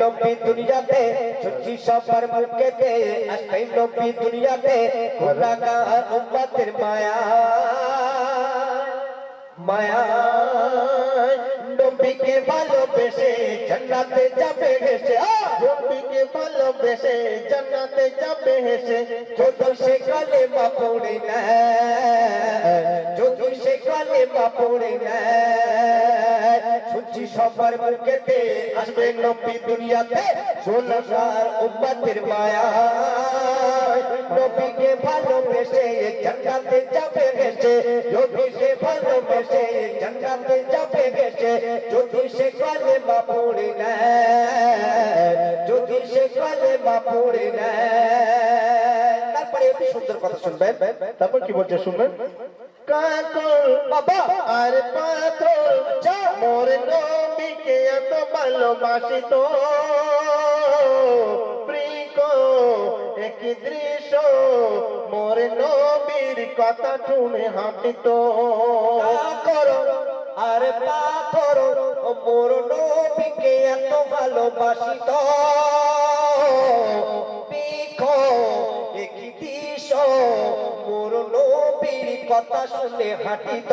নবী দুনিয়াতে সত্যি সবার মুখেতে আসবে নবী দুনিয়াতে গুনাহগার উম্মতের মায়া মায়া নবীকে ভালোবেসে জান্নাতে যাবে হেসে নবীকে ভালোবেসে জান্নাতে যাবে হেসে যদি সে কালেমা পড়ে নেয় যদি সে কালেমা পড়ে নেয় সত্যি সবার মুখেতে আসবে নবী দুনিয়াতে গুনাহগার উম্মতের মায়া নবীকে ভালোবেসে জান্নাতে যাবে হেসে যদি সে ভালোবেসে জান্নাতে যাবে হেসে যদি সে কালেমা পড়ে নেয় যদি সে কালেমা পড়ে নেয় তারপরে একটু সুন্দর কথা শুনবেন তারপর কি বলছে শুনবেন কাকল বাবা আর পাথর মোর নবীকে এত ভালোবাসি তো একই দৃশ্য মোর নবীর কথা শুনে হাঁটিত করো আর পাথর মোর নবীকে এত ভালোবাসিত পিখো একই দৃশ্য মোর নবীর কথা শুনে হাঁটিত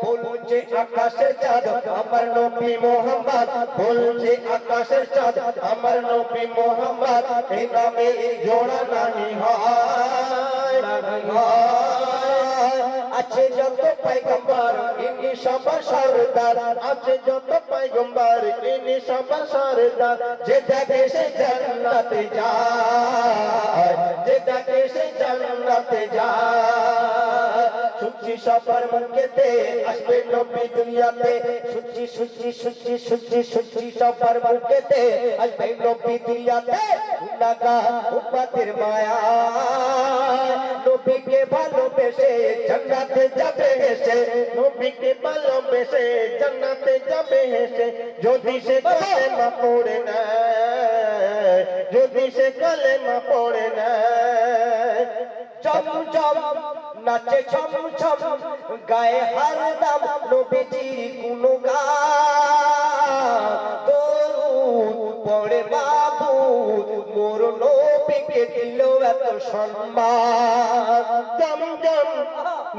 বলছে আকাশের চাঁদ আমার নবী মোহাম্মদ বলছে আকাশের চাঁদ আমার নবী মোহাম্মদ এই নামে জোড়া নাহি হয় আছে যত পয়গম্বর ইনি সবার সরদার আছে যত পয়গম্বর ইনি সবার সরদার যে দেখে সে জান্নাতে যায় যে দেখে সে জান্নাতে যায় সূচি সবার মুখেতে আসবে নবী দুনিয়াতে সূচি সূচি সূচি সূচি সূচি সবার মুখেতে আসবে নবী দুনিয়াতে গুনাহগার উম্মতের মায়া নবীকে ভালোবেসে জান্নাতে যাবে হেসে নবীকে ভালোবেসে জান্নাতে যাবে হেসে যদি সে কালেমা পড়ে নেয় যদি সে কালেমা পড়ে নেয় চম চম নাচে ছম ছম গায়ে হরদম নবীজির গুণগান দরুদ পড়ে বাবু মোর নবীকে দিল এত সম্মান জম জম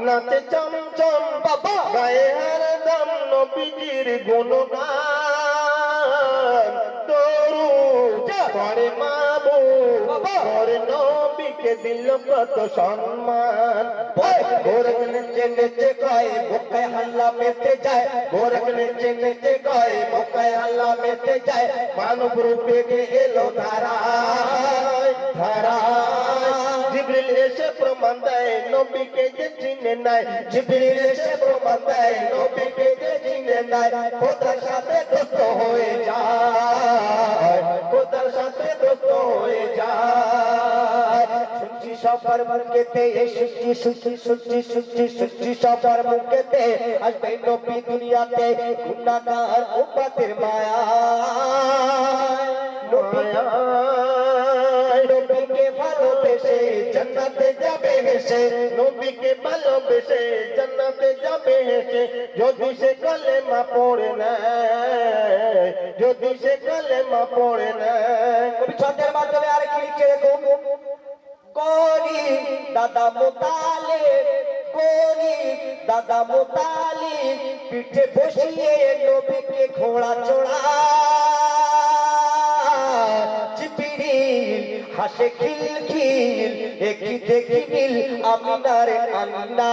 নাচে চম চম বাবা গায়ে হরদম নবীজির গুণগান দরুদ পড়ে বাবু মোর নবীকে দিল কত সম্মান গোরখ নেচে নেচে কয় মুখায় হাল্লা মেতে যায় গোরখ নেচে নেচে কয় মুখায় হাল্লা মেতে যায় মানব রূপে এলো ধারায় ধারায় জিবরিল এসে প্রমাণ দেয় নবীকে যে চিনে নাই জিবরিল এসে প্রমাণ দেয় নবীকে যে চিনে নাই খোদার সাথে দোস্ত হয়ে যায় খোদার সাথে দোস্ত হয়ে যায় সূচি সবার মুখেতে সূচি সূচি সূচি সূচি সূচি সবার মুখেতে আসবে নবী দুনিয়াতে গুনাহগার উম্মতের মায়া নবীকে ভালোবেসে জান্নাতে যাবে হেসে নবীকে ভালোবেসে জান্নাতে যাবে হেসে যদি সে কালেমা পড়ে নেয় যদি সে কালেমা পড়ে নেয় কবি ছন্দের মাধ্যমে আর কি লিখে করি দাদা মুতালিব করি দাদা মুতালিব পিঠে বসিয়ে নবীকে ঘোড়া চড়া জিবরিল হাসে খিলখিল একই দেখি নীল আমিনার আমিনা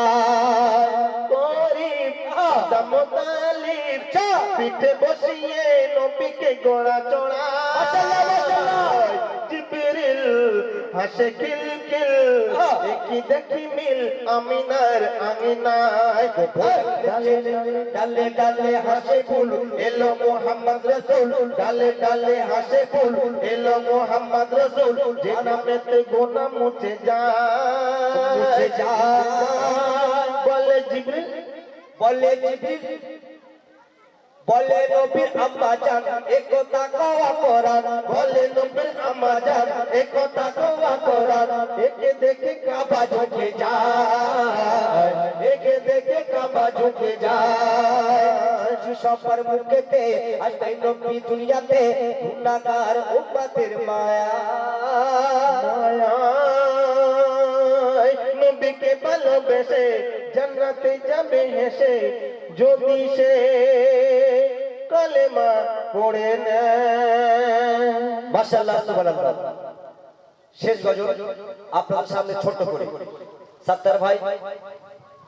করি দাদা মুতালিব পিঠে বসিয়ে নবীকে ঘোড়া চড়া জিবরিল হাসে খিলখিল একই দেখি মিল আমিনার আঙিনায় ডালে ডালে হাসে ফুল এলো মুহাম্মদ রাসূল ডালে ডালে হাসে ফুল এলো মুহাম্মদ রাসূল যে নামেতে গুনাহ মুছে যায় বলে জিবরিল বলে নবীর আম্মা জান একথা কওয়া কোরআন বলে নবীর আম্মা জান একথা কওয়া কোরআন একে দেখে কাবা ঝুঁকে যায় একে দেখে কাবা ঝুঁকে যায় সব সবার মুখেতে আসবে নবী দুনিয়াতে গুনাহগার উম্মতের মায়া নবীকে ভালোবেসে জান্নাতে যাবে হেসে যদি সে কালেমা পড়ে না মাশাআল্লাহ সুবহানাল্লাহ। শেষ গজল আপনাদের সামনে ছোট্ট করে সাত্তার ভাই